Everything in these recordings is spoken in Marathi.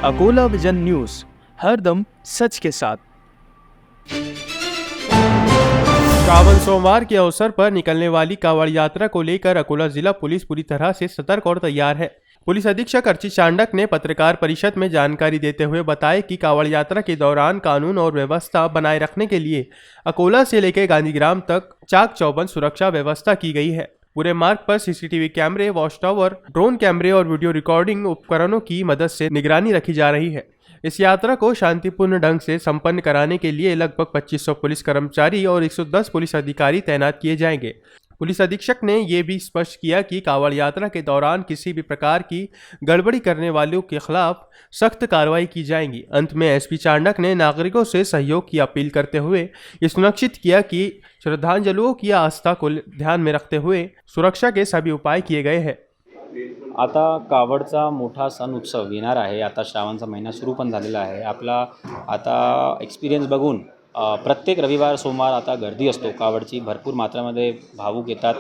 अकोला विजन न्यूज़, हरदम सच के साथ। श्रावण सोमवार के अवसर पर निकलने वाली कांवड़ यात्रा को लेकर अकोला जिला पुलिस पूरी तरह से सतर्क और तैयार है। पुलिस अधीक्षक अर्चित चांडक ने पत्रकार परिषद में जानकारी देते हुए बताया कि कांवड़ यात्रा के दौरान कानून और व्यवस्था बनाए रखने के लिए अकोला से लेकर गांधीग्राम तक चाक चौबंद सुरक्षा व्यवस्था की गई है। पूरे मार्ग पर सीसीटीवी कैमरे, वॉच टावर, ड्रोन कैमरे और वीडियो रिकॉर्डिंग उपकरणों की मदद से निगरानी रखी जा रही है। इस यात्रा को शांतिपूर्ण ढंग से संपन्न कराने के लिए लगभग 2500 पुलिस कर्मचारी और 110 पुलिस अधिकारी तैनात किए जाएंगे। पुलिस अधीक्षक ने यह भी स्पष्ट किया कि कांवड़ यात्रा के दौरान किसी भी प्रकार की गड़बड़ी करने वालों के खिलाफ सख्त कार्रवाई की जाएगी। अंत में एसपी चांडक ने नागरिकों से सहयोग की अपील करते हुए ये सुनिश्चित किया कि श्रद्धांजलियों की आस्था को ध्यान में रखते हुए सुरक्षा के सभी उपाय किए गए हैं। आता कावडचा मोठा सण उत्सव येणार आहे। आता श्रावणचा महिना सुरू पण झालेला आहे। आपला आता एक्सपिरियन्स बघून प्रत्येक रविवार सोमवार आता गर्दी असतो कावडची, भरपूर मात्रामध्ये भाविक येतात,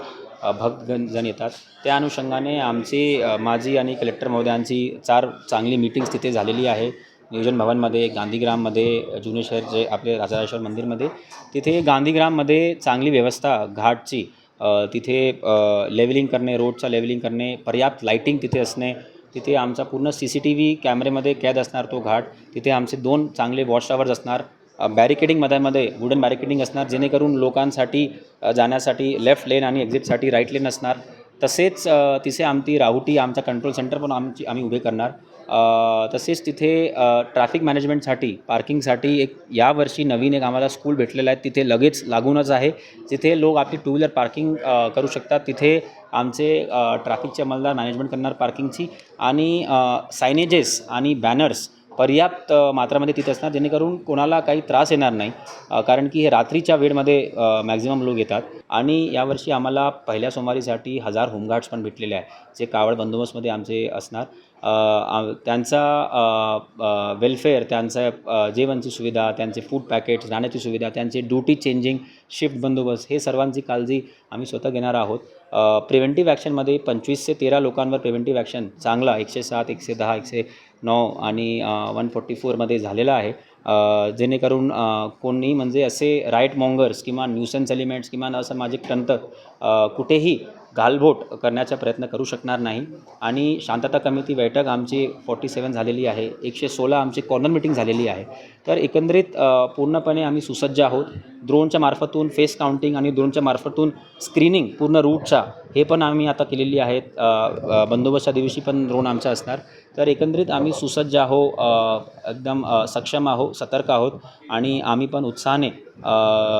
भक्तजन येतात। त्या अनुषंगाने आमची माजी आणि कलेक्टर महोदयांची 4 चांगली मीटिंग्स तिथे झालेली आहे। नियोजन भवनमध्ये, गांधीग्राममध्ये, जुने शहर जे आपले राजाराजेश्वर मंदिरमध्ये, तिथे गांधीग्राममध्ये चांगली व्यवस्था घाटची, तिथे लेवलिंग करणे, रोडचा लेवलिंग करणे, पर्याप्त लाइटिंग तिथे असणे, तिथे आमचा पूर्ण CCTV कॅमेरेमध्ये कैद असणार तो घाट, तिथे आमचे 2 चांगले वॉच टावर्स असणार, बॅरिकेडिंग मध्ये वुडन बॅरिकेडिंग असणार, जेणेकरून लोकांसाठी जाण्यासाठी लेफ्ट लेन आणि एक्झिटसाठी राईट लेन असणार। तसेच तिथे आमची राहुटी, आमचा कंट्रोल सेंटर पण आम्ही उभे करणार। तसेच तिथे ट्रॅफिक मॅनेजमेंटसाठी, पार्किंगसाठी एक यावर्षी नवीन एक आम्हाला स्कूल भेटलेलं आहे, तिथे लगेच लागूनच आहे, जिथे लोक आपली 2 व्हीलर पार्किंग करू शकतात। तिथे आमचे ट्रॅफिकचे अंमलदार मॅनेजमेंट करणार पार्किंगची, आणि सायनेजेस आणि बॅनर्स पर्याप्त मात्रामध्ये तिथे असणार, जेणेकरून कोणाला काही त्रास येणार नाही, कारण की हे रात्रीच्या वेळेमध्ये मॅक्झिमम लोक येतात। आणि यावर्षी आम्हाला पहिल्या सोमवारीसाठी 1000 होमगार्ड्स पण भेटलेले आहे, जे कावड बंदोबस्तमध्ये आमचे असणार। त्यांचा वेलफेअर, त्यांचा जेवणाची सुविधा, त्यांचे फूड पॅकेट्स, राहण्याची सुविधा, त्यांचे ड्युटी चेंजिंग, शिफ्ट बंदोबस्त, हे सर्वांची काळजी आम्ही स्वतः घेणार आहोत। प्रिव्हेंटिव्ह ॲक्शनमध्ये 25 ते 13 लोकांवर प्रिव्हेंटिव्ह ॲक्शन चांगला 107, 110, 109 आणि 144 मध्ये झालेला आहे, जेणेकरून कोणी म्हणजे असे राईट मॉंगर्स किंवा न्यूसन्स एलिमेंट्स किंवा असामाजिक तंत्र कुठेही गालबोट करण्याचा प्रयत्न करू शकणार नाही। आणि शांतता कमिटी बैठक आमची 47 झालेली आहे, 116 आमची कॉर्नर मीटिंग झालेली आहे। तर एकंदरीत पूर्णपणे आम्ही सुसज्ज आहोत। ड्रोनच्या मार्फतून फेस काउंटिंग आणि ड्रोनच्या मार्फतून स्क्रीनिंग पूर्ण रूटचा हे पण आम्ही आता केलेली आहेत। बंदोबस्तच्या दिवशी पण ड्रोन आमचा असणार। तर एकंदरीत आम्ही सुसज्ज आहो, एकदम सक्षम आहो, सतर्क आहोत, आणि आम्ही पण उत्साहाने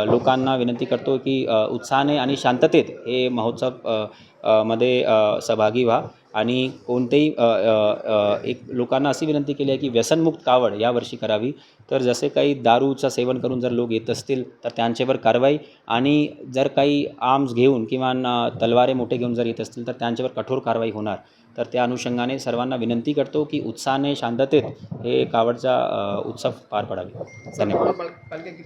लोकांना विनंती करतो की उत्साहाने आणि शांततेत हे महोत्सव मध्ये सहभागी व्हा। आणि कोणतेही एक लोकांना अशी विनंती केली आहे की व्यसनमुक्त कावड यावर्षी करावी। तर जसे काही दारूचं सेवन करून जर लोक येत असतील तर त्यांच्यावर कारवाई, आणि जर काही आर्म्स घेऊन किंवा तलवारे मोठे घेऊन जर येत असतील तर त्यांच्यावर कठोर कारवाई होणार। तर त्या अनुषंगाने सर्वांना विनंती करतो की उत्साहाने, शांततेत हे कावडचा उत्सव पार पडावे। धन्यवाद।